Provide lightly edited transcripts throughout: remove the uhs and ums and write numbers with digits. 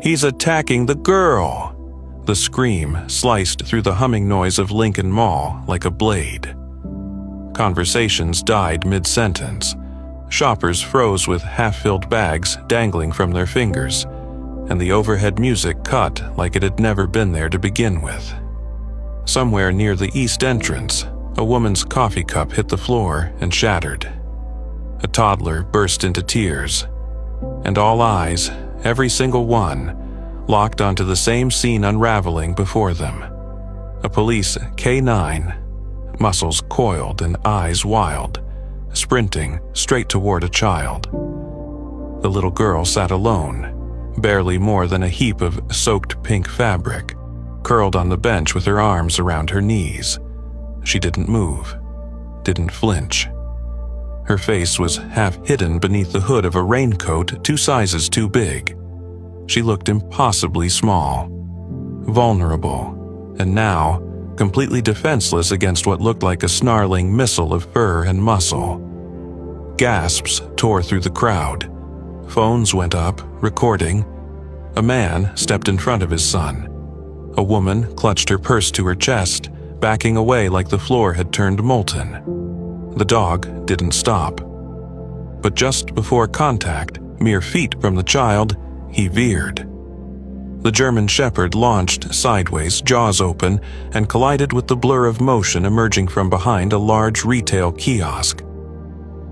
He's attacking the girl!" The scream sliced through the humming noise of Lincoln Mall like a blade. Conversations died mid-sentence. Shoppers froze with half-filled bags dangling from their fingers, and the overhead music cut like it had never been there to begin with. Somewhere near the east entrance, a woman's coffee cup hit the floor and shattered. A toddler burst into tears, and all eyes, every single one, locked onto the same scene unraveling before them. A police K-9, muscles coiled and eyes wild, sprinting straight toward a child. The little girl sat alone, barely more than a heap of soaked pink fabric, curled on the bench with her arms around her knees. She didn't move, didn't flinch. Her face was half hidden beneath the hood of a raincoat 2 sizes too big. She looked impossibly small, vulnerable, and now completely defenseless against what looked like a snarling missile of fur and muscle. Gasps tore through the crowd. Phones went up, recording. A man stepped in front of his son. A woman clutched her purse to her chest, backing away like the floor had turned molten. The dog didn't stop. But just before contact, mere feet from the child, he veered. The German Shepherd launched sideways, jaws open, and collided with the blur of motion emerging from behind a large retail kiosk.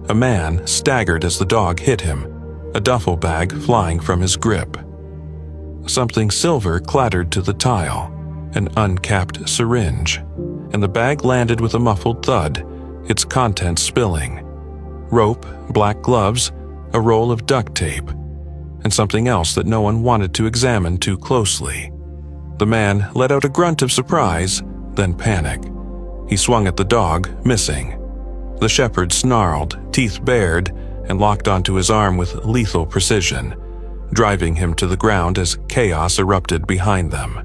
A man staggered as the dog hit him, a duffel bag flying from his grip. Something silver clattered to the tile, an uncapped syringe, and the bag landed with a muffled thud, its contents spilling. Rope, black gloves, a roll of duct tape, and something else that no one wanted to examine too closely. The man let out a grunt of surprise, then panic. He swung at the dog, missing. The shepherd snarled, teeth bared, and locked onto his arm with lethal precision, driving him to the ground as chaos erupted behind them.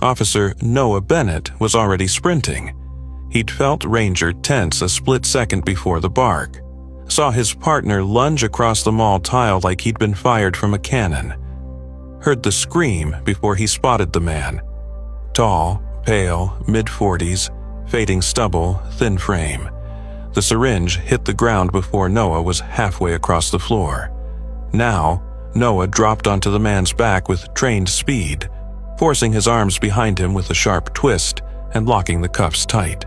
Officer Noah Bennett was already sprinting. He'd felt Ranger tense a split second before the bark, saw his partner lunge across the mall tile like he'd been fired from a cannon, heard the scream before he spotted the man. Tall, pale, mid-40s, fading stubble, thin frame. The syringe hit the ground before Noah was halfway across the floor. Now, Noah dropped onto the man's back with trained speed, forcing his arms behind him with a sharp twist and locking the cuffs tight.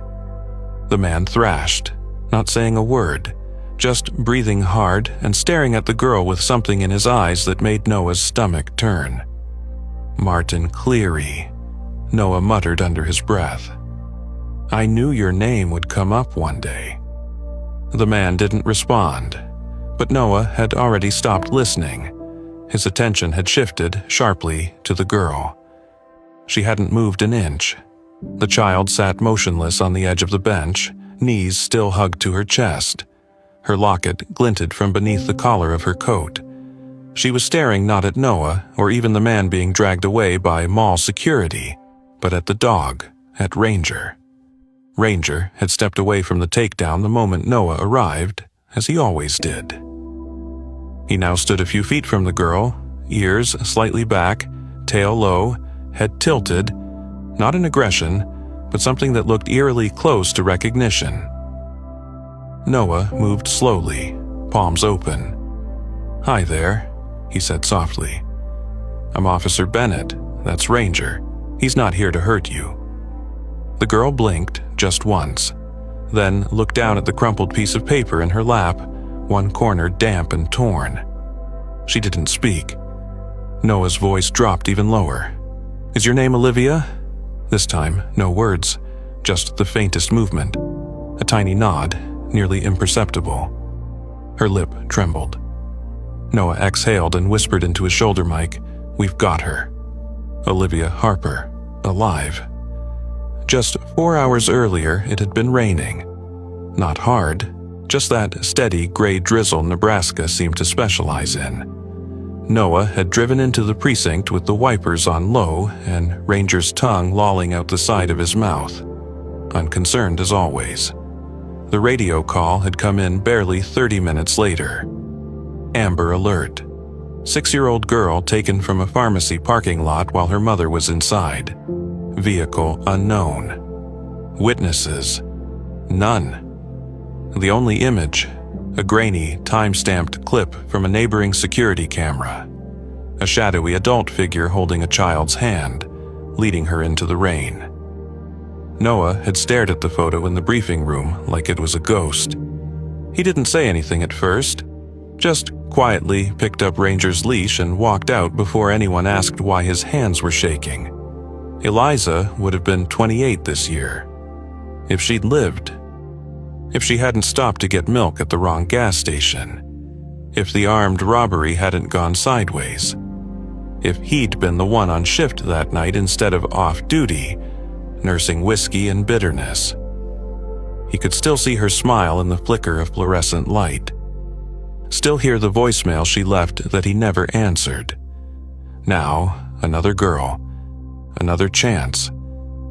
The man thrashed, not saying a word, just breathing hard and staring at the girl with something in his eyes that made Noah's stomach turn. "Martin Cleary," Noah muttered under his breath. "I knew your name would come up one day." The man didn't respond, but Noah had already stopped listening. His attention had shifted sharply to the girl. She hadn't moved an inch. The child sat motionless on the edge of the bench, knees still hugged to her chest. Her locket glinted from beneath the collar of her coat. She was staring not at Noah or even the man being dragged away by mall security, but at the dog, at Ranger. Ranger had stepped away from the takedown the moment Noah arrived, as he always did. He now stood a few feet from the girl, ears slightly back, tail low, head tilted, not in aggression, but something that looked eerily close to recognition. Noah moved slowly, palms open. "Hi there," he said softly. "I'm Officer Bennett, that's Ranger. He's not here to hurt you." The girl blinked just once, then looked down at the crumpled piece of paper in her lap, one corner damp and torn. She didn't speak. Noah's voice dropped even lower. "Is your name Olivia?" This time, no words, just the faintest movement. A tiny nod, nearly imperceptible. Her lip trembled. Noah exhaled and whispered into his shoulder mic, "We've got her." Olivia Harper, alive. Just 4 hours earlier, it had been raining. Not hard, just that steady gray drizzle Nebraska seemed to specialize in. Noah had driven into the precinct with the wipers on low and Ranger's tongue lolling out the side of his mouth. Unconcerned as always. The radio call had come in barely 30 minutes later. Amber Alert. 6-year-old girl taken from a pharmacy parking lot while her mother was inside. Vehicle unknown. Witnesses none. The only image, a grainy, time-stamped clip from a neighboring security camera. A shadowy adult figure holding a child's hand, leading her into the rain. Noah had stared at the photo in the briefing room like it was a ghost. He didn't say anything at first, just quietly picked up Ranger's leash and walked out before anyone asked why his hands were shaking. Eliza would have been 28 this year. If she'd lived. If she hadn't stopped to get milk at the wrong gas station. If the armed robbery hadn't gone sideways. If he'd been the one on shift that night instead of off-duty, nursing whiskey and bitterness. He could still see her smile in the flicker of fluorescent light. Still hear the voicemail she left that he never answered. Now, another girl, another chance,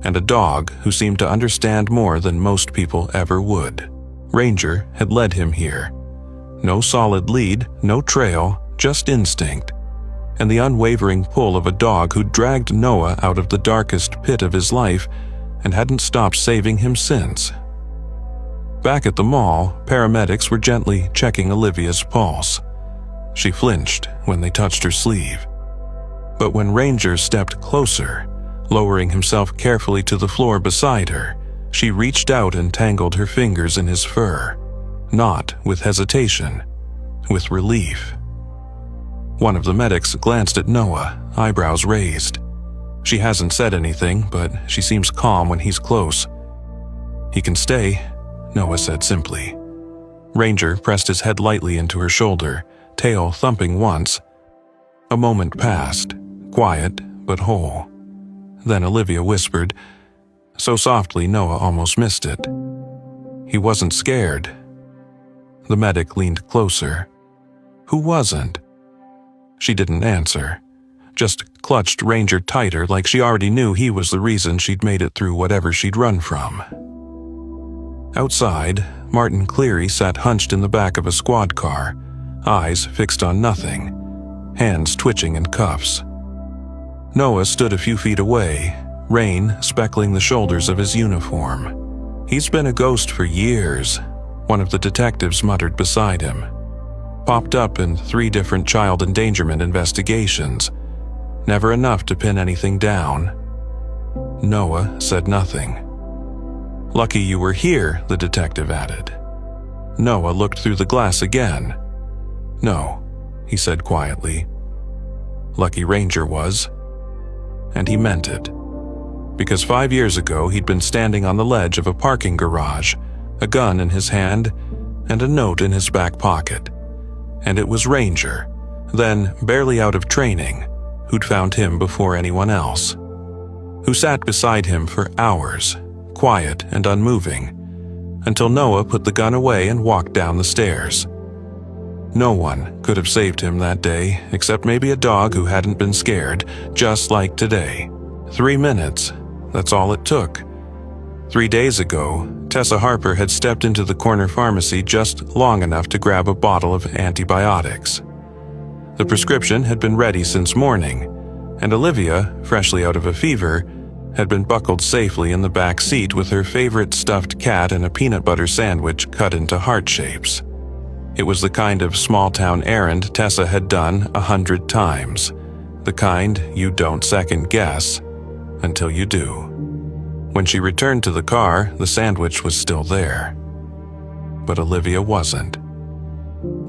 and a dog who seemed to understand more than most people ever would. Ranger had led him here. No solid lead, no trail, just instinct, and the unwavering pull of a dog who'd dragged Noah out of the darkest pit of his life and hadn't stopped saving him since. Back at the mall, paramedics were gently checking Olivia's pulse. She flinched when they touched her sleeve. But when Ranger stepped closer, lowering himself carefully to the floor beside her, she reached out and tangled her fingers in his fur. Not with hesitation, with relief. One of the medics glanced at Noah, eyebrows raised. She hasn't said anything, but she seems calm when he's close. "He can stay," Noah said simply. Ranger pressed his head lightly into her shoulder, tail thumping once. A moment passed, quiet but whole. Then Olivia whispered, so softly Noah almost missed it. He wasn't scared. The medic leaned closer. Who wasn't? She didn't answer, just clutched Ranger tighter like she already knew he was the reason she'd made it through whatever she'd run from. Outside, Martin Cleary sat hunched in the back of a squad car, eyes fixed on nothing, hands twitching in cuffs. Noah stood a few feet away, rain speckling the shoulders of his uniform. "He's been a ghost for years," one of the detectives muttered beside him. "Popped up in 3 different child endangerment investigations. Never enough to pin anything down." Noah said nothing. "Lucky you were here," the detective added. Noah looked through the glass again. "No," he said quietly. Lucky Ranger was. And he meant it. Because 5 years ago he'd been standing on the ledge of a parking garage, a gun in his hand and a note in his back pocket. And it was Ranger, then barely out of training, who'd found him before anyone else. Who sat beside him for hours, quiet and unmoving, until Noah put the gun away and walked down the stairs. No one could have saved him that day, except maybe a dog who hadn't been scared, just like today. 3 minutes, that's all it took. 3 days ago, Tessa Harper had stepped into the corner pharmacy just long enough to grab a bottle of antibiotics. The prescription had been ready since morning, and Olivia, freshly out of a fever, had been buckled safely in the back seat with her favorite stuffed cat and a peanut butter sandwich cut into heart shapes. It was the kind of small-town errand Tessa had done 100 times, the kind you don't second-guess until you do. When she returned to the car, the sandwich was still there. But Olivia wasn't.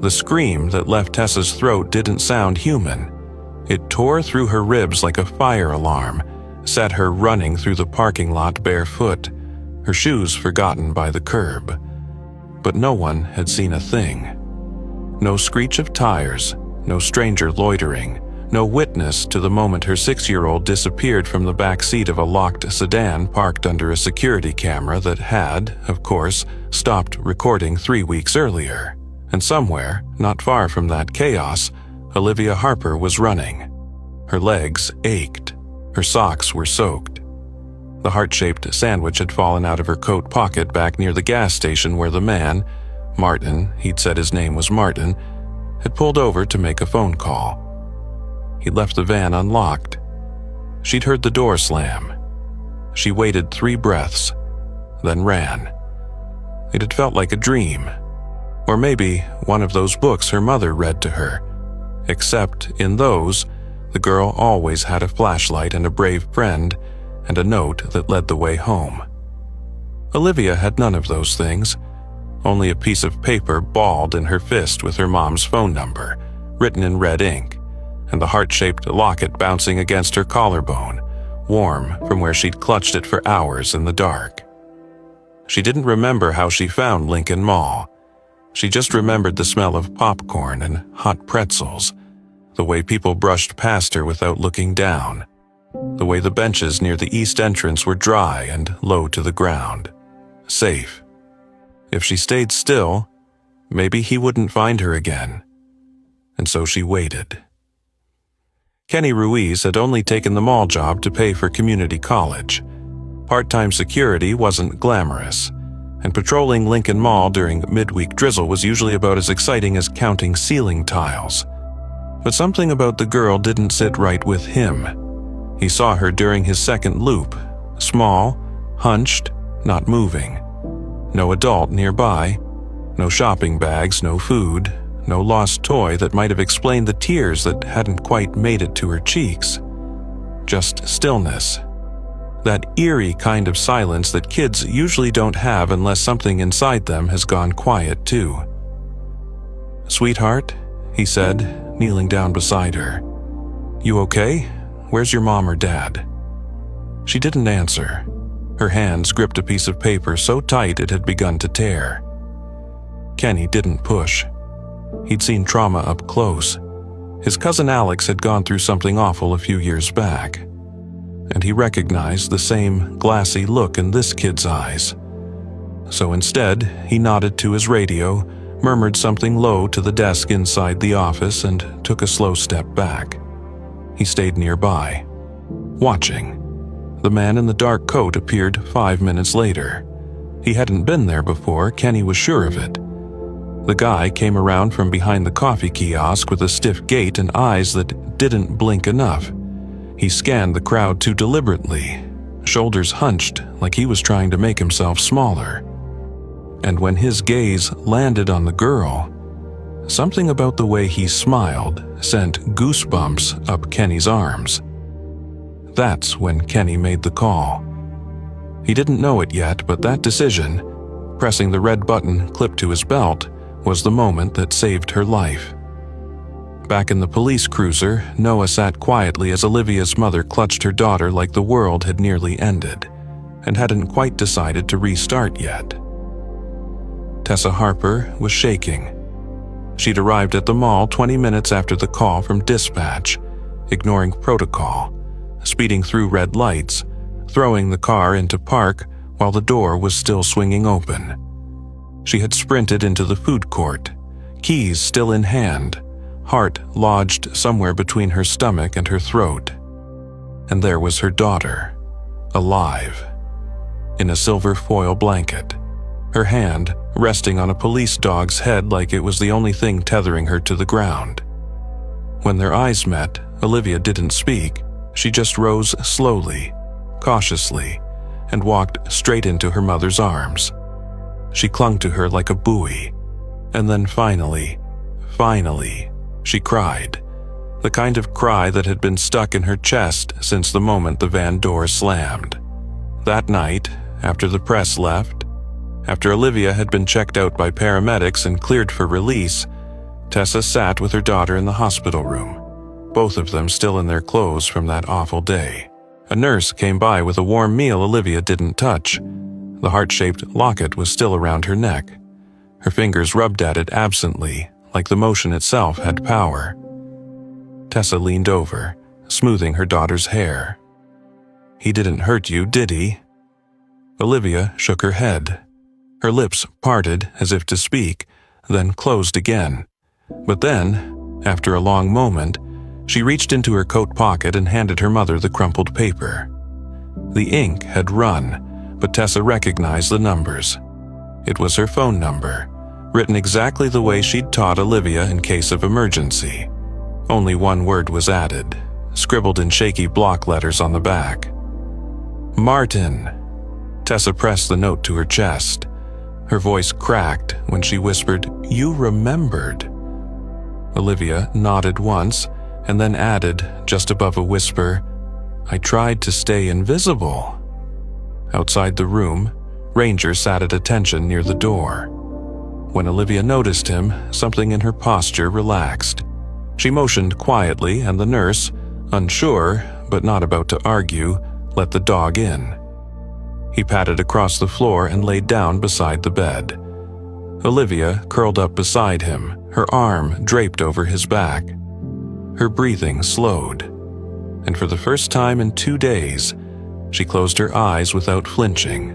The scream that left Tessa's throat didn't sound human. It tore through her ribs like a fire alarm, set her running through the parking lot barefoot, her shoes forgotten by the curb. But no one had seen a thing. No screech of tires, no stranger loitering, no witness to the moment her 6-year-old disappeared from the back seat of a locked sedan parked under a security camera that had, of course, stopped recording 3 weeks earlier. And somewhere, not far from that chaos, Olivia Harper was running. Her legs ached. Her socks were soaked. The heart-shaped sandwich had fallen out of her coat pocket back near the gas station where the man, Martin, he'd said his name was Martin, had pulled over to make a phone call. He'd left the van unlocked. She'd heard the door slam. She waited 3 breaths, then ran. It had felt like a dream, or maybe one of those books her mother read to her, except in those, the girl always had a flashlight and a brave friend and a note that led the way home. Olivia had none of those things, only a piece of paper balled in her fist with her mom's phone number, written in red ink, and the heart-shaped locket bouncing against her collarbone, warm from where she'd clutched it for hours in the dark. She didn't remember how she found Lincoln Mall. She just remembered the smell of popcorn and hot pretzels, the way people brushed past her without looking down, the way the benches near the east entrance were dry and low to the ground. Safe. If she stayed still, maybe he wouldn't find her again. And so she waited. Kenny Ruiz had only taken the mall job to pay for community college. Part-time security wasn't glamorous, and patrolling Lincoln Mall during midweek drizzle was usually about as exciting as counting ceiling tiles. But something about the girl didn't sit right with him. He saw her during his second loop, small, hunched, not moving. No adult nearby, no shopping bags, no food, no lost toy that might have explained the tears that hadn't quite made it to her cheeks. Just stillness. That eerie kind of silence that kids usually don't have unless something inside them has gone quiet too. "Sweetheart," he said, kneeling down beside her. "You okay? Where's your mom or dad?" She didn't answer. Her hands gripped a piece of paper so tight it had begun to tear. Kenny didn't push. He'd seen trauma up close. His cousin Alex had gone through something awful a few years back, and he recognized the same glassy look in this kid's eyes. So instead, he nodded to his radio, murmured something low to the desk inside the office, and took a slow step back. He stayed nearby, watching. The man in the dark coat appeared 5 minutes later. He hadn't been there before, Kenny was sure of it. The guy came around from behind the coffee kiosk with a stiff gait and eyes that didn't blink enough. He scanned the crowd too deliberately, shoulders hunched like he was trying to make himself smaller. And when his gaze landed on the girl, something about the way he smiled sent goosebumps up Kenny's arms. That's when Kenny made the call. He didn't know it yet, but that decision, pressing the red button clipped to his belt, was the moment that saved her life. Back in the police cruiser, Noah sat quietly as Olivia's mother clutched her daughter like the world had nearly ended, and hadn't quite decided to restart yet. Tessa Harper was shaking. She'd arrived at the mall 20 minutes after the call from dispatch, ignoring protocol, speeding through red lights, throwing the car into park while the door was still swinging open. She had sprinted into the food court, keys still in hand, heart lodged somewhere between her stomach and her throat. And there was her daughter, alive, in a silver foil blanket, her hand resting on a police dog's head like it was the only thing tethering her to the ground. When their eyes met, Olivia didn't speak. She just rose slowly, cautiously, and walked straight into her mother's arms. She clung to her like a buoy, and then finally, she cried, the kind of cry that had been stuck in her chest since the moment the van door slammed. That night, after the press left, after Olivia had been checked out by paramedics and cleared for release, Tessa sat with her daughter in the hospital room, both of them still in their clothes from that awful day. A nurse came by with a warm meal Olivia didn't touch. The heart-shaped locket was still around her neck. Her fingers rubbed at it absently, like the motion itself had power. Tessa leaned over, smoothing her daughter's hair. "He didn't hurt you, did he?" Olivia shook her head. Her lips parted as if to speak, then closed again. But then, after a long moment, she reached into her coat pocket and handed her mother the crumpled paper. The ink had run, but Tessa recognized the numbers. It was her phone number, written exactly the way she'd taught Olivia in case of emergency. Only one word was added, scribbled in shaky block letters on the back. "Martin." Tessa pressed the note to her chest. Her voice cracked when she whispered, "You remembered." Olivia nodded once and then added, just above a whisper, "I tried to stay invisible." Outside the room, Ranger sat at attention near the door. When Olivia noticed him, something in her posture relaxed. She motioned quietly, and the nurse, unsure but not about to argue, let the dog in. He padded across the floor and laid down beside the bed. Olivia curled up beside him, her arm draped over his back. Her breathing slowed, and for the first time in 2 days, she closed her eyes without flinching.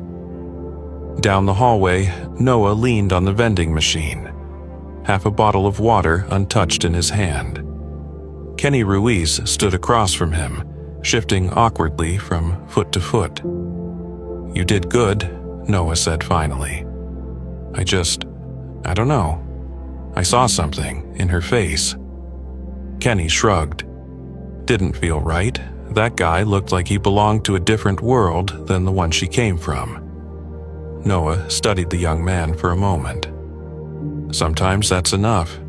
Down the hallway, Noah leaned on the vending machine, half a bottle of water untouched in his hand. Kenny Ruiz stood across from him, shifting awkwardly from foot to foot. "You did good," Noah said finally. I don't know. I saw something in her face." Kenny shrugged. "Didn't feel right. That guy looked like he belonged to a different world than the one she came from." Noah studied the young man for a moment. "Sometimes that's enough."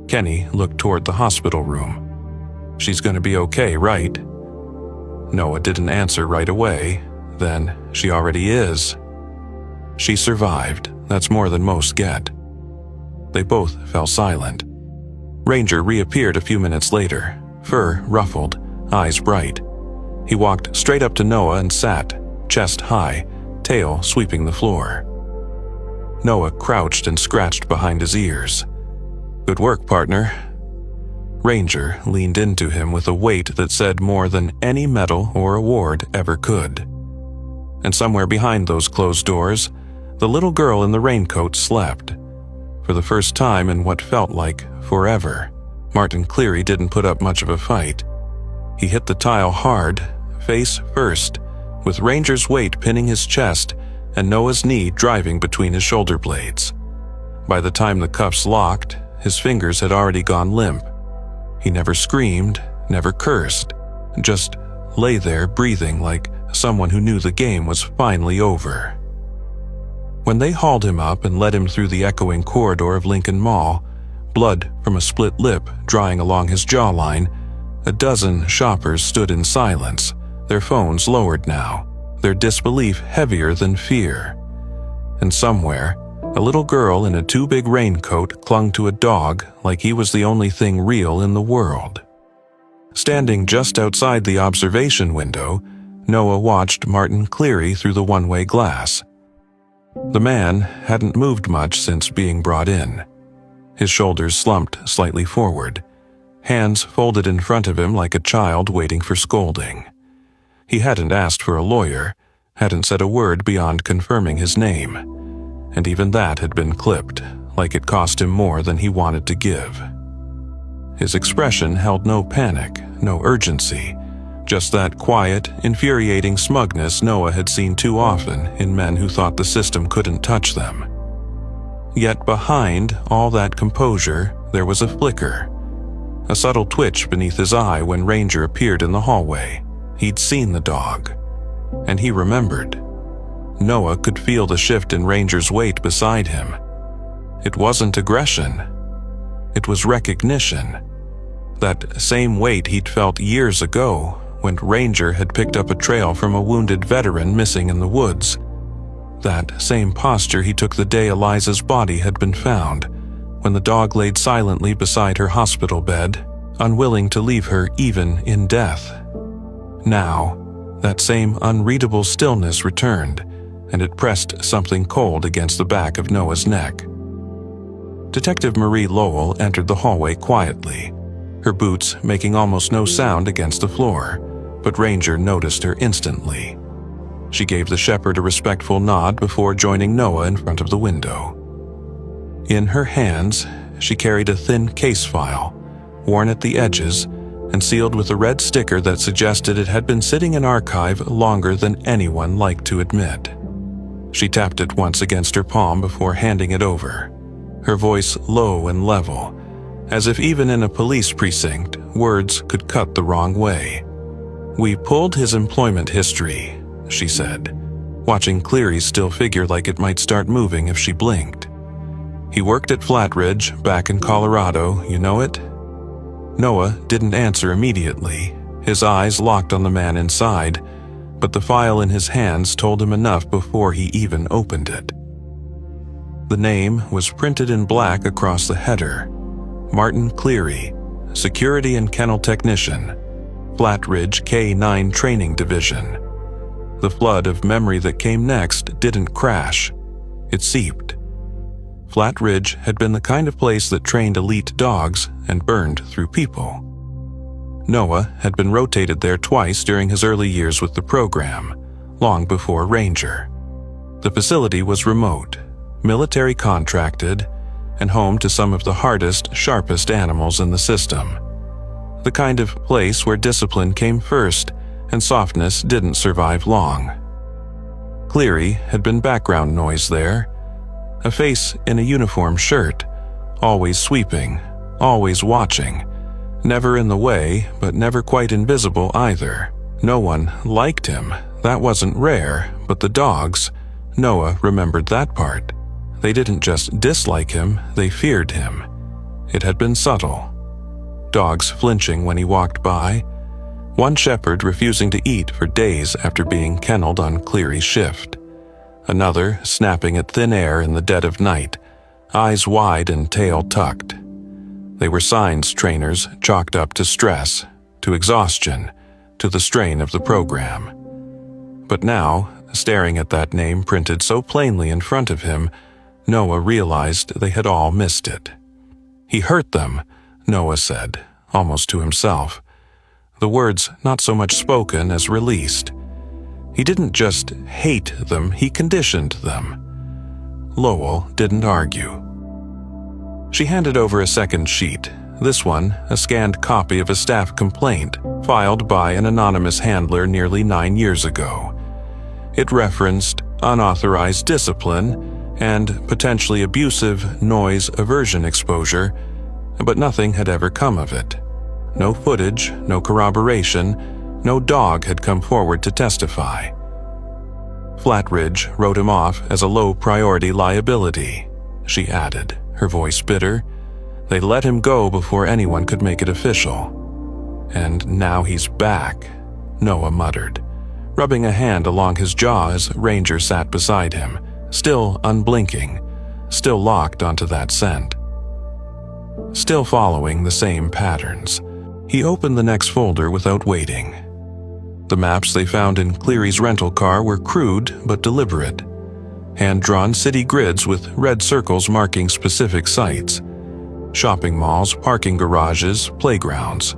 Kenny looked toward the hospital room. "She's gonna be okay, right?" Noah didn't answer right away. Then, "She already is." "She survived. That's more than most get." They both fell silent. Ranger reappeared a few minutes later, fur ruffled, eyes bright. He walked straight up to Noah and sat, chest high, tail sweeping the floor. Noah crouched and scratched behind his ears. "Good work, partner." Ranger leaned into him with a weight that said more than any medal or award ever could. And somewhere behind those closed doors, the little girl in the raincoat slept. For the first time in what felt like forever, Martin Cleary didn't put up much of a fight. He hit the tile hard, face first, with Ranger's weight pinning his chest and Noah's knee driving between his shoulder blades. By the time the cuffs locked, his fingers had already gone limp. He never screamed, never cursed, just lay there breathing like someone who knew the game was finally over. When they hauled him up and led him through the echoing corridor of Lincoln Mall, blood from a split lip drying along his jawline, a dozen shoppers stood in silence, their phones lowered now, their disbelief heavier than fear. And somewhere, a little girl in a too-big raincoat clung to a dog like he was the only thing real in the world. Standing just outside the observation window, Noah watched Martin Cleary through the one-way glass. The man hadn't moved much since being brought in. His shoulders slumped slightly forward, hands folded in front of him like a child waiting for scolding. He hadn't asked for a lawyer, hadn't said a word beyond confirming his name, and even that had been clipped, like it cost him more than he wanted to give. His expression held no panic, no urgency, just that quiet, infuriating smugness Noah had seen too often in men who thought the system couldn't touch them. Yet behind all that composure, there was a flicker, a subtle twitch beneath his eye when Ranger appeared in the hallway. He'd seen the dog, and he remembered. Noah could feel the shift in Ranger's weight beside him. It wasn't aggression. It was recognition. That same weight he'd felt years ago when Ranger had picked up a trail from a wounded veteran missing in the woods. That same posture he took the day Eliza's body had been found, when the dog laid silently beside her hospital bed, unwilling to leave her even in death. Now, that same unreadable stillness returned, and it pressed something cold against the back of Noah's neck. Detective Marie Lowell entered the hallway quietly, her boots making almost no sound against the floor, but Ranger noticed her instantly. She gave the shepherd a respectful nod before joining Noah in front of the window. In her hands, she carried a thin case file, worn at the edges and sealed with a red sticker that suggested it had been sitting in archive longer than anyone liked to admit. She tapped it once against her palm before handing it over, her voice low and level, as if even in a police precinct, words could cut the wrong way. "We pulled his employment history," she said, watching Cleary's still figure like it might start moving if she blinked. "He worked at Flatridge, back in Colorado, you know it?" Noah didn't answer immediately, his eyes locked on the man inside, but the file in his hands told him enough before he even opened it. The name was printed in black across the header: Martin Cleary, Security and Kennel Technician, Flatridge K-9 Training Division. The flood of memory that came next didn't crash, it seeped. Flatridge had been the kind of place that trained elite dogs and burned through people. Noah had been rotated there twice during his early years with the program, long before Ranger. The facility was remote, military contracted, and home to some of the hardest, sharpest animals in the system. The kind of place where discipline came first and softness didn't survive long. Cleary had been background noise there, a face in a uniform shirt, always sweeping, always watching, never in the way, but never quite invisible either. No one liked him, that wasn't rare, but the dogs, Noah remembered that part. They didn't just dislike him, they feared him. It had been subtle. Dogs flinching when he walked by, one shepherd refusing to eat for days after being kenneled on Cleary's shift. Another snapping at thin air in the dead of night, eyes wide and tail tucked. They were signs trainers chalked up to stress, to exhaustion, to the strain of the program. But now, staring at that name printed so plainly in front of him, Noah realized they had all missed it. He hurt them, Noah said, almost to himself. The words not so much spoken as released. He didn't just hate them, he conditioned them. Lowell didn't argue. She handed over a second sheet, this one a scanned copy of a staff complaint filed by an anonymous handler nearly 9 years ago. It referenced unauthorized discipline and potentially abusive noise aversion exposure, but nothing had ever come of it. No footage, no corroboration, no dog had come forward to testify. Flatridge wrote him off as a low-priority liability, she added, her voice bitter. They let him go before anyone could make it official. And now he's back, Noah muttered, rubbing a hand along his jaw as Ranger sat beside him, still unblinking, still locked onto that scent. Still following the same patterns, he opened the next folder without waiting. The maps they found in Cleary's rental car were crude but deliberate. Hand-drawn city grids with red circles marking specific sites. Shopping malls, parking garages, playgrounds.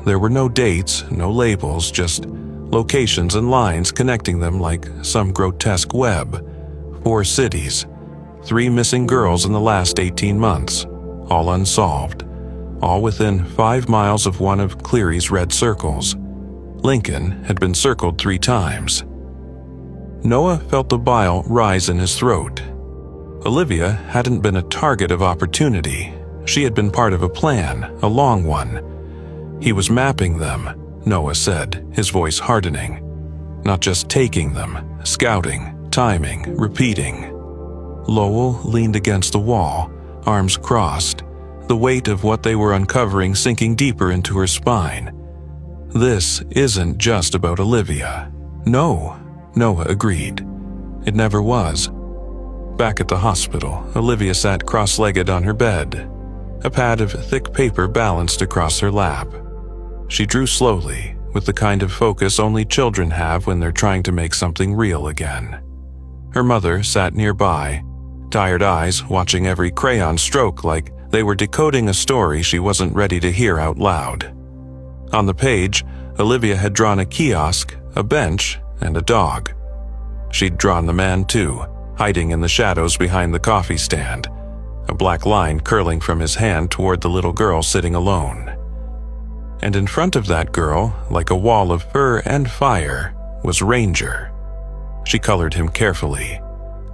There were no dates, no labels, just locations and lines connecting them like some grotesque web. 4 cities, 3 missing girls in the last 18 months, all unsolved, all within 5 miles of one of Cleary's red circles. Lincoln had been circled 3 times. Noah felt the bile rise in his throat. Olivia hadn't been a target of opportunity. She had been part of a plan, a long one. He was mapping them, Noah said, his voice hardening. Not just taking them, scouting, timing, repeating. Lowell leaned against the wall, arms crossed, the weight of what they were uncovering sinking deeper into her spine. This isn't just about Olivia. No, Noah agreed. It never was. Back at the hospital, Olivia sat cross-legged on her bed, a pad of thick paper balanced across her lap. She drew slowly, with the kind of focus only children have when they're trying to make something real again. Her mother sat nearby, tired eyes watching every crayon stroke like they were decoding a story she wasn't ready to hear out loud. On the page, Olivia had drawn a kiosk, a bench, and a dog. She'd drawn the man too, hiding in the shadows behind the coffee stand, a black line curling from his hand toward the little girl sitting alone. And in front of that girl, like a wall of fur and fire, was Ranger. She colored him carefully,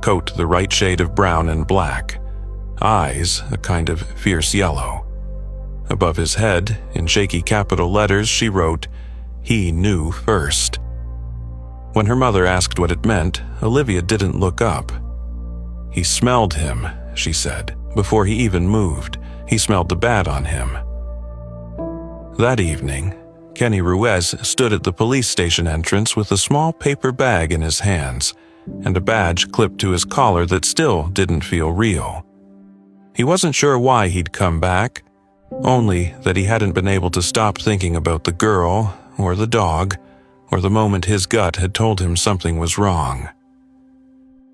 coat the right shade of brown and black, eyes a kind of fierce yellow, Above his head, in shaky capital letters, she wrote, "He knew first." When her mother asked what it meant, Olivia didn't look up. "He smelled him," she said, "before he even moved. He smelled the bat on him." That evening, Kenny Ruiz stood at the police station entrance with a small paper bag in his hands and a badge clipped to his collar that still didn't feel real. He wasn't sure why he'd come back, only that he hadn't been able to stop thinking about the girl or the dog or the moment his gut had told him something was wrong.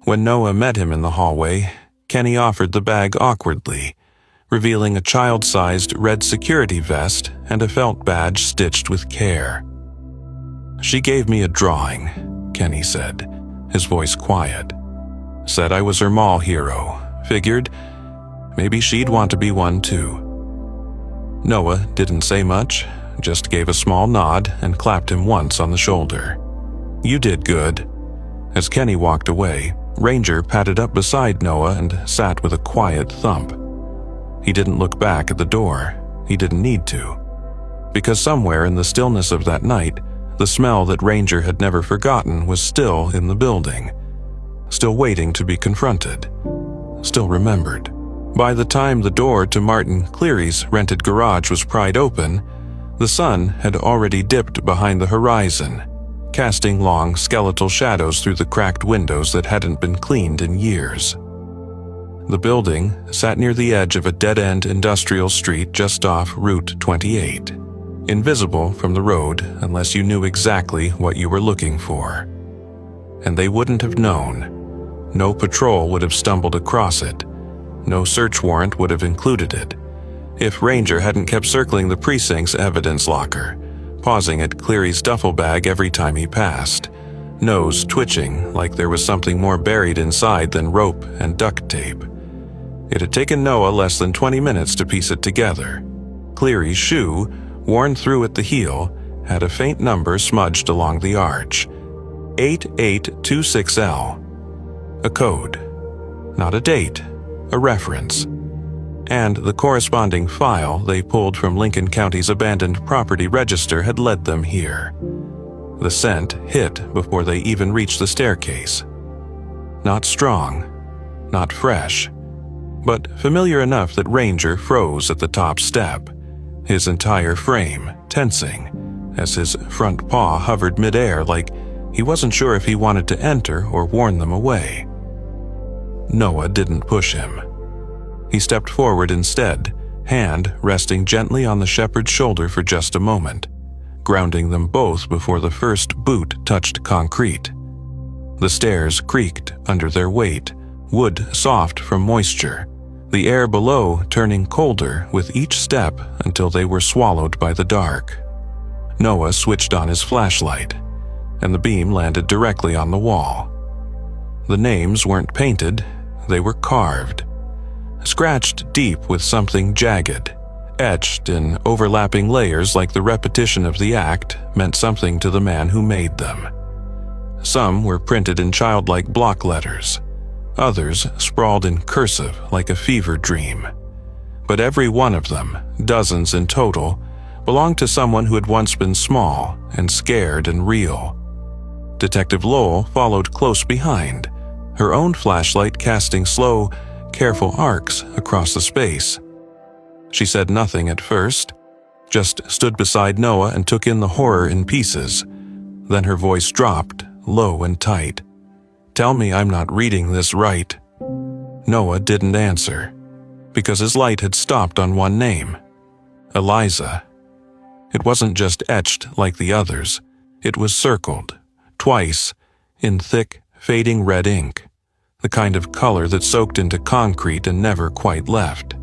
When Noah met him in the hallway, Kenny offered the bag awkwardly, revealing a child-sized red security vest and a felt badge stitched with care. "She gave me a drawing," Kenny said, his voice quiet. "Said I was her mall hero. Figured maybe she'd want to be one too." Noah didn't say much, just gave a small nod and clapped him once on the shoulder. "You did good." As Kenny walked away, Ranger padded up beside Noah and sat with a quiet thump. He didn't look back at the door. He didn't need to. Because somewhere in the stillness of that night, the smell that Ranger had never forgotten was still in the building, still waiting to be confronted, still remembered. By the time the door to Martin Cleary's rented garage was pried open, the sun had already dipped behind the horizon, casting long skeletal shadows through the cracked windows that hadn't been cleaned in years. The building sat near the edge of a dead-end industrial street just off Route 28, invisible from the road unless you knew exactly what you were looking for. And they wouldn't have known. No patrol would have stumbled across it. No search warrant would have included it, if Ranger hadn't kept circling the precinct's evidence locker, pausing at Cleary's duffel bag every time he passed, nose twitching like there was something more buried inside than rope and duct tape. It had taken Noah less than 20 minutes to piece it together. Cleary's shoe, worn through at the heel, had a faint number smudged along the arch. 8826L. A code. Not a date, a reference. And the corresponding file they pulled from Lincoln County's abandoned property register had led them here. The scent hit before they even reached the staircase. Not strong, not fresh, but familiar enough that Ranger froze at the top step, his entire frame tensing as his front paw hovered midair like he wasn't sure if he wanted to enter or warn them away. Noah didn't push him. He stepped forward instead, hand resting gently on the shepherd's shoulder for just a moment, grounding them both before the first boot touched concrete. The stairs creaked under their weight, wood soft from moisture, the air below turning colder with each step until they were swallowed by the dark. Noah switched on his flashlight, and the beam landed directly on the wall. The names weren't painted, they were carved, scratched deep with something jagged, etched in overlapping layers like the repetition of the act meant something to the man who made them. Some were printed in childlike block letters, others sprawled in cursive like a fever dream. But every one of them, dozens in total, belonged to someone who had once been small and scared and real. Detective Lowell followed close behind, her own flashlight casting slow, careful arcs across the space. She said nothing at first, just stood beside Noah and took in the horror in pieces. Then her voice dropped, low and tight. "Tell me I'm not reading this right." Noah didn't answer, because his light had stopped on one name, Eliza. It wasn't just etched like the others, it was circled, twice, in thick, fading red ink, the kind of color that soaked into concrete and never quite left.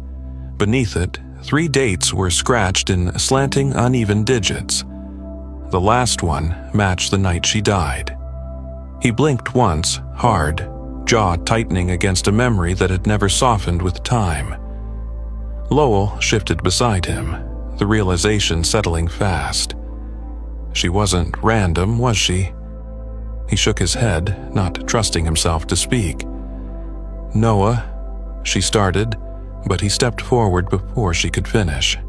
Beneath it, 3 dates were scratched in slanting, uneven digits. The last one matched the night she died. He blinked once, hard, jaw tightening against a memory that had never softened with time. Lowell shifted beside him, the realization settling fast. She wasn't random, was she? He shook his head, not trusting himself to speak. "Noah," she started, but he stepped forward before she could finish.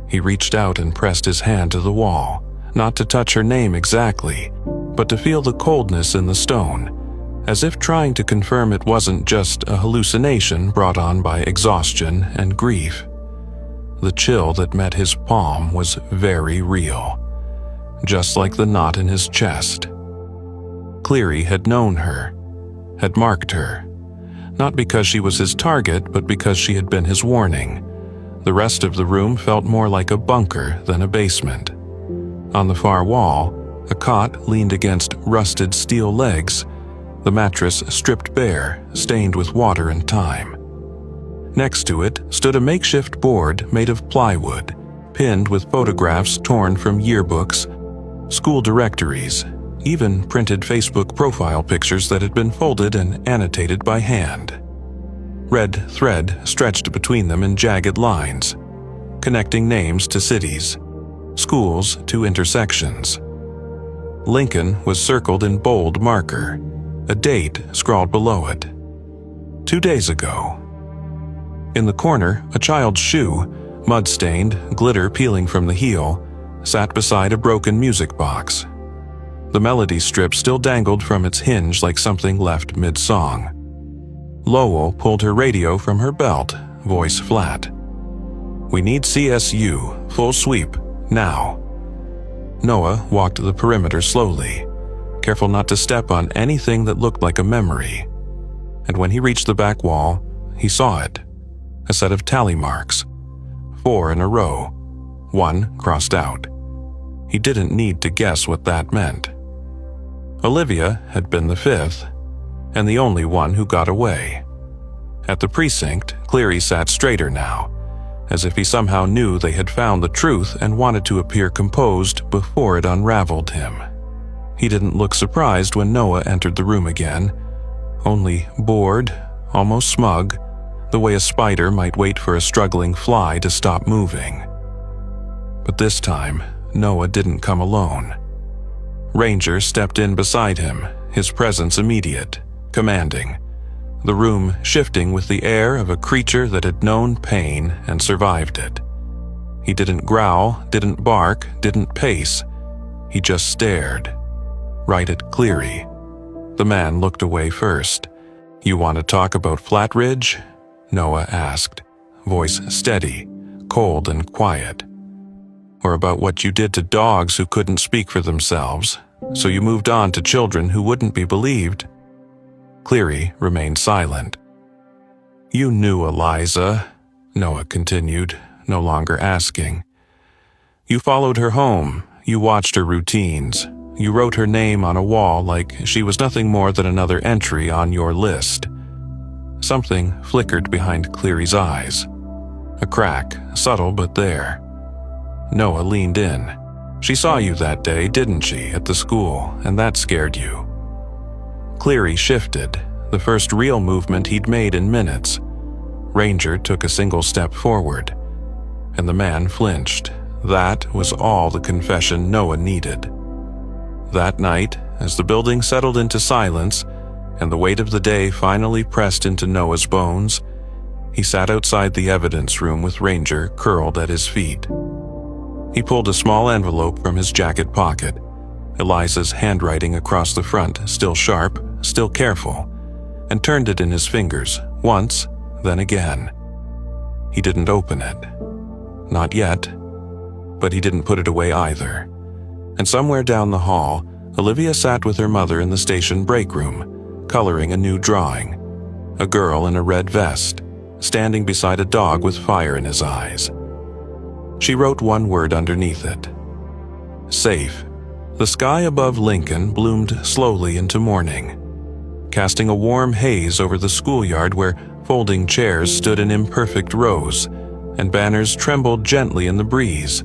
He reached out and pressed his hand to the wall, not to touch her name exactly, but to feel the coldness in the stone, as if trying to confirm it wasn't just a hallucination brought on by exhaustion and grief. The chill that met his palm was very real, just like the knot in his chest. Cleary had known her, had marked her, not because she was his target, but because she had been his warning. The rest of the room felt more like a bunker than a basement. On the far wall, a cot leaned against rusted steel legs, the mattress stripped bare, stained with water and time. Next to it stood a makeshift board made of plywood, pinned with photographs torn from yearbooks, school directories, even printed Facebook profile pictures that had been folded and annotated by hand. Red thread stretched between them in jagged lines, connecting names to cities, schools to intersections. Lincoln was circled in bold marker, a date scrawled below it. 2 days ago. In the corner, a child's shoe, mud-stained, glitter peeling from the heel, sat beside a broken music box. The melody strip still dangled from its hinge like something left mid-song. Lowell pulled her radio from her belt, voice flat. "We need CSU, full sweep, now." Noah walked the perimeter slowly, careful not to step on anything that looked like a memory. And when he reached the back wall, he saw it. A set of tally marks, 4 in a row, 1 crossed out. He didn't need to guess what that meant. Olivia had been the 5th, and the only one who got away. At the precinct, Cleary sat straighter now, as if he somehow knew they had found the truth and wanted to appear composed before it unraveled him. He didn't look surprised when Noah entered the room again, only bored, almost smug, the way a spider might wait for a struggling fly to stop moving. But this time, Noah didn't come alone. Ranger stepped in beside him, his presence immediate, commanding, the room shifting with the air of a creature that had known pain and survived it. He didn't growl, didn't bark, didn't pace. He just stared, right at Cleary. The man looked away first. "You want to talk about Flatridge?" Noah asked, voice steady, cold and quiet. "Or about what you did to dogs who couldn't speak for themselves, so you moved on to children who wouldn't be believed?" Cleary remained silent. "You knew Eliza," Noah continued, no longer asking. "You followed her home, you watched her routines, you wrote her name on a wall like she was nothing more than another entry on your list." Something flickered behind Cleary's eyes. A crack, subtle but there. Noah leaned in. "She saw you that day, didn't she, at the school, and that scared you." Cleary shifted, the first real movement he'd made in minutes. Ranger took a single step forward, and the man flinched. That was all the confession Noah needed. That night, as the building settled into silence, and the weight of the day finally pressed into Noah's bones, he sat outside the evidence room with Ranger curled at his feet. He pulled a small envelope from his jacket pocket, Eliza's handwriting across the front, still sharp, still careful, and turned it in his fingers, once, then again. He didn't open it. Not yet, but he didn't put it away either. And somewhere down the hall, Olivia sat with her mother in the station break room, coloring a new drawing. A girl in a red vest, standing beside a dog with fire in his eyes. She wrote one word underneath it. Safe. The sky above Lincoln bloomed slowly into morning, casting a warm haze over the schoolyard where folding chairs stood in imperfect rows, and banners trembled gently in the breeze,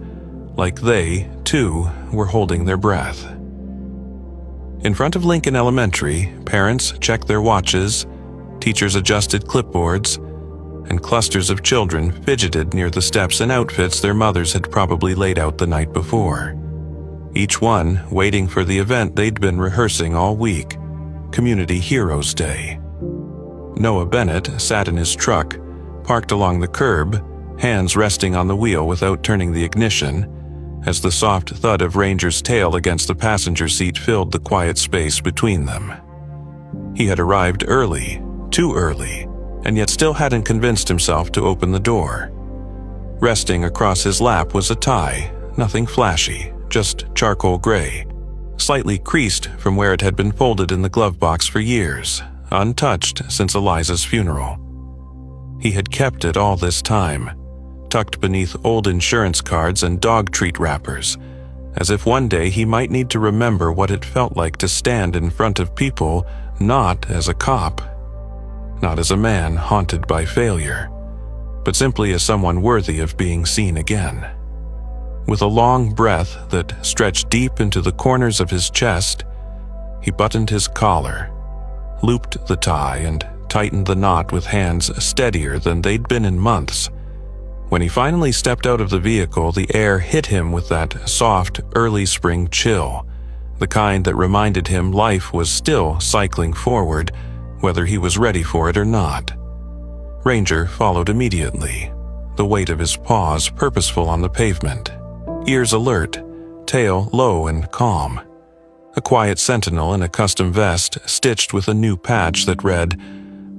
like they, too, were holding their breath. In front of Lincoln Elementary, parents checked their watches, teachers adjusted clipboards, and clusters of children fidgeted near the steps in outfits their mothers had probably laid out the night before. Each one waiting for the event they'd been rehearsing all week, Community Heroes Day. Noah Bennett sat in his truck, parked along the curb, hands resting on the wheel without turning the ignition, as the soft thud of Ranger's tail against the passenger seat filled the quiet space between them. He had arrived early, too early, and yet still hadn't convinced himself to open the door. Resting across his lap was a tie, nothing flashy, just charcoal gray, slightly creased from where it had been folded in the glove box for years, untouched since Eliza's funeral. He had kept it all this time, tucked beneath old insurance cards and dog treat wrappers, as if one day he might need to remember what it felt like to stand in front of people, not as a cop, not as a man haunted by failure, but simply as someone worthy of being seen again. With a long breath that stretched deep into the corners of his chest, he buttoned his collar, looped the tie, and tightened the knot with hands steadier than they'd been in months. When he finally stepped out of the vehicle, the air hit him with that soft, early spring chill, the kind that reminded him life was still cycling forward, whether he was ready for it or not. Ranger followed immediately, the weight of his paws purposeful on the pavement, ears alert, tail low and calm. A quiet sentinel in a custom vest stitched with a new patch that read,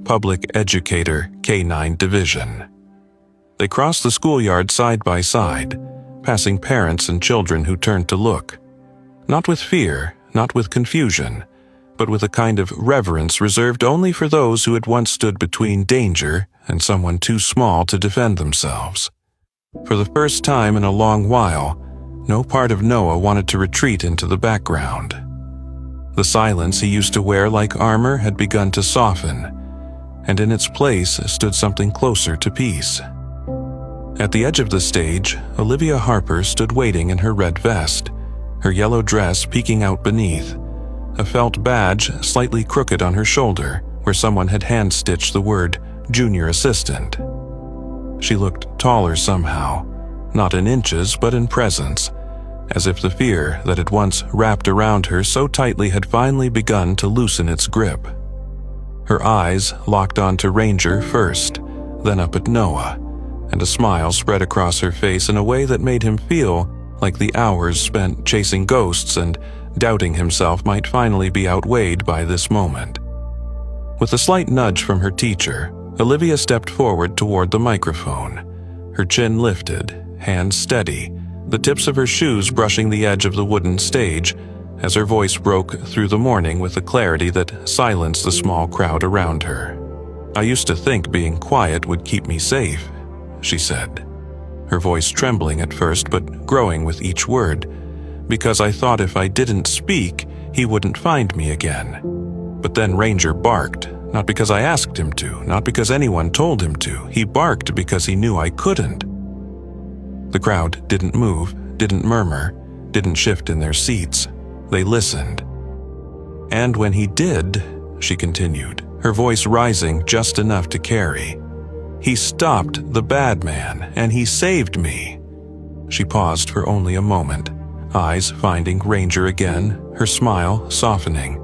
Public Educator K-9 Division. They crossed the schoolyard side by side, passing parents and children who turned to look. Not with fear, not with confusion, but with a kind of reverence reserved only for those who had once stood between danger and someone too small to defend themselves. For the first time in a long while, no part of Noah wanted to retreat into the background. The silence he used to wear like armor had begun to soften, and in its place stood something closer to peace. At the edge of the stage, Olivia Harper stood waiting in her red vest, her yellow dress peeking out beneath, a felt badge slightly crooked on her shoulder where someone had hand-stitched the word Junior Assistant. She looked taller somehow, not in inches but in presence, as if the fear that had once wrapped around her so tightly had finally begun to loosen its grip. Her eyes locked onto Ranger first, then up at Noah, and a smile spread across her face in a way that made him feel like the hours spent chasing ghosts and doubting himself might finally be outweighed by this moment. With a slight nudge from her teacher, Olivia stepped forward toward the microphone, her chin lifted, hands steady, the tips of her shoes brushing the edge of the wooden stage as her voice broke through the morning with a clarity that silenced the small crowd around her. "I used to think being quiet would keep me safe," she said, her voice trembling at first but growing with each word, "because I thought if I didn't speak, he wouldn't find me again. But then Ranger barked, not because I asked him to, not because anyone told him to. He barked because he knew I couldn't." The crowd didn't move, didn't murmur, didn't shift in their seats. They listened. "And when he did," she continued, her voice rising just enough to carry, "he stopped the bad man, and he saved me." She paused for only a moment, eyes finding Ranger again, her smile softening.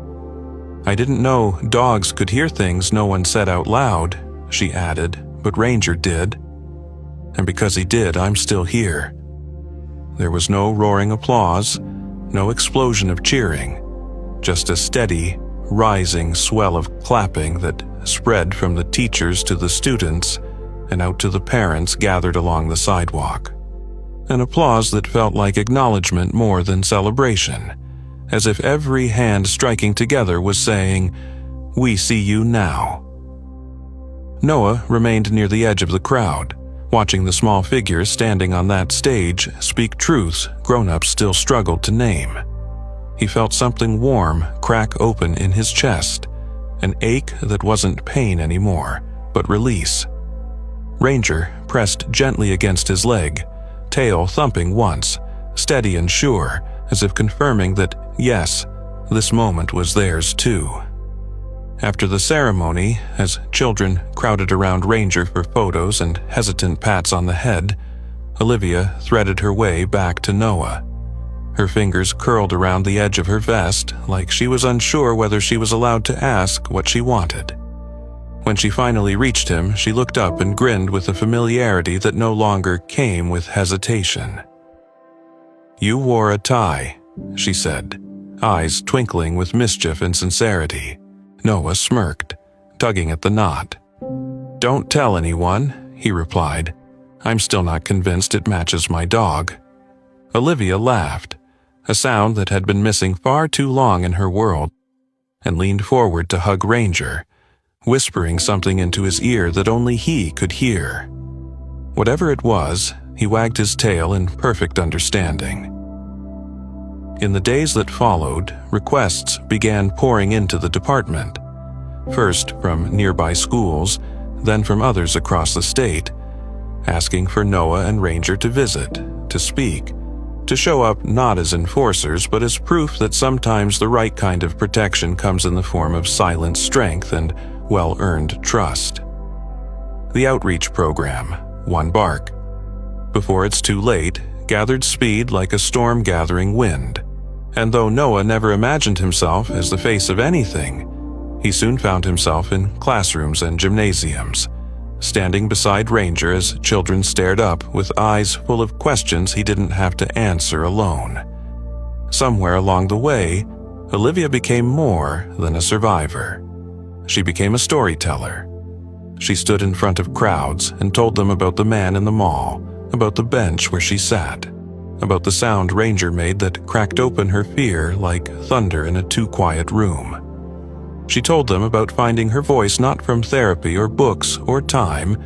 "I didn't know dogs could hear things no one said out loud," she added, "but Ranger did. And because he did, I'm still here." There was no roaring applause, no explosion of cheering, just a steady, rising swell of clapping that spread from the teachers to the students and out to the parents gathered along the sidewalk. An applause that felt like acknowledgement more than celebration, as if every hand striking together was saying, "We see you now." Noah remained near the edge of the crowd, watching the small figures standing on that stage speak truths grown-ups still struggled to name. He felt something warm crack open in his chest, an ache that wasn't pain anymore, but release. Ranger pressed gently against his leg, tail thumping once, steady and sure, as if confirming that, yes, this moment was theirs too. After the ceremony, as children crowded around Ranger for photos and hesitant pats on the head, Olivia threaded her way back to Noah. Her fingers curled around the edge of her vest like she was unsure whether she was allowed to ask what she wanted. When she finally reached him, she looked up and grinned with a familiarity that no longer came with hesitation. "You wore a tie," she said, eyes twinkling with mischief and sincerity. Noah smirked, tugging at the knot. "Don't tell anyone," he replied. "I'm still not convinced it matches my dog." Olivia laughed, a sound that had been missing far too long in her world, and leaned forward to hug Ranger, whispering something into his ear that only he could hear. Whatever it was, he wagged his tail in perfect understanding. In the days that followed, requests began pouring into the department, first from nearby schools, then from others across the state, asking for Noah and Ranger to visit, to speak, to show up not as enforcers but as proof that sometimes the right kind of protection comes in the form of silent strength and well-earned trust. The outreach program, One Bark, before it's too late, gathered speed like a storm gathering wind, and though Noah never imagined himself as the face of anything, he soon found himself in classrooms and gymnasiums, standing beside Ranger as children stared up with eyes full of questions he didn't have to answer alone. Somewhere along the way, Olivia became more than a survivor. She became a storyteller. She stood in front of crowds and told them about the man in the mall, about the bench where she sat, about the sound Ranger made that cracked open her fear like thunder in a too-quiet room. She told them about finding her voice not from therapy or books or time,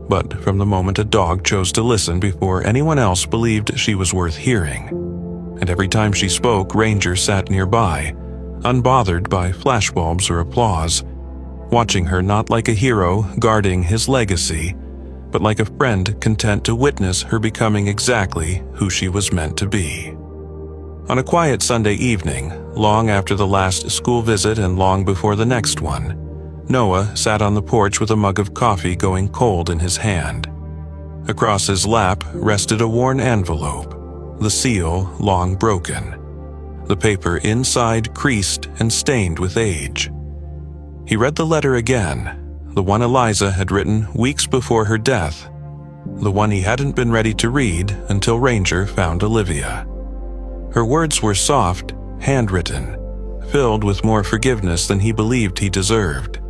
but from the moment a dog chose to listen before anyone else believed she was worth hearing. And every time she spoke, Ranger sat nearby, unbothered by flashbulbs or applause, watching her not like a hero guarding his legacy, but like a friend content to witness her becoming exactly who she was meant to be. On a quiet Sunday evening, long after the last school visit and long before the next one, Noah sat on the porch with a mug of coffee going cold in his hand. Across his lap rested a worn envelope, the seal long broken, the paper inside creased and stained with age. He read the letter again, the one Eliza had written weeks before her death, the one he hadn't been ready to read until Ranger found Olivia. Her words were soft, handwritten, filled with more forgiveness than he believed he deserved.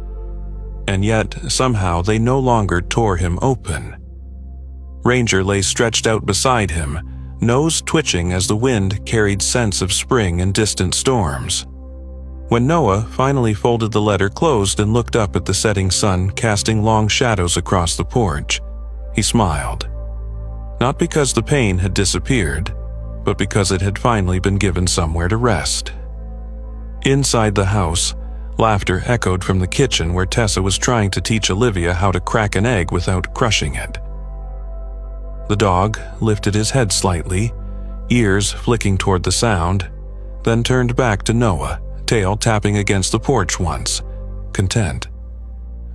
And yet, somehow, they no longer tore him open. Ranger lay stretched out beside him, nose twitching as the wind carried scents of spring and distant storms. When Noah finally folded the letter closed and looked up at the setting sun casting long shadows across the porch, he smiled. Not because the pain had disappeared, but because it had finally been given somewhere to rest. Inside the house, laughter echoed from the kitchen where Tessa was trying to teach Olivia how to crack an egg without crushing it. The dog lifted his head slightly, ears flicking toward the sound, then turned back to Noah, tail tapping against the porch once, content.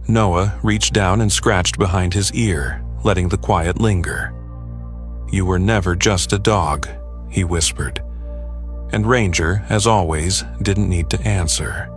Noah reached down and scratched behind his ear, letting the quiet linger. "You were never just a dog," he whispered. And Ranger, as always, didn't need to answer.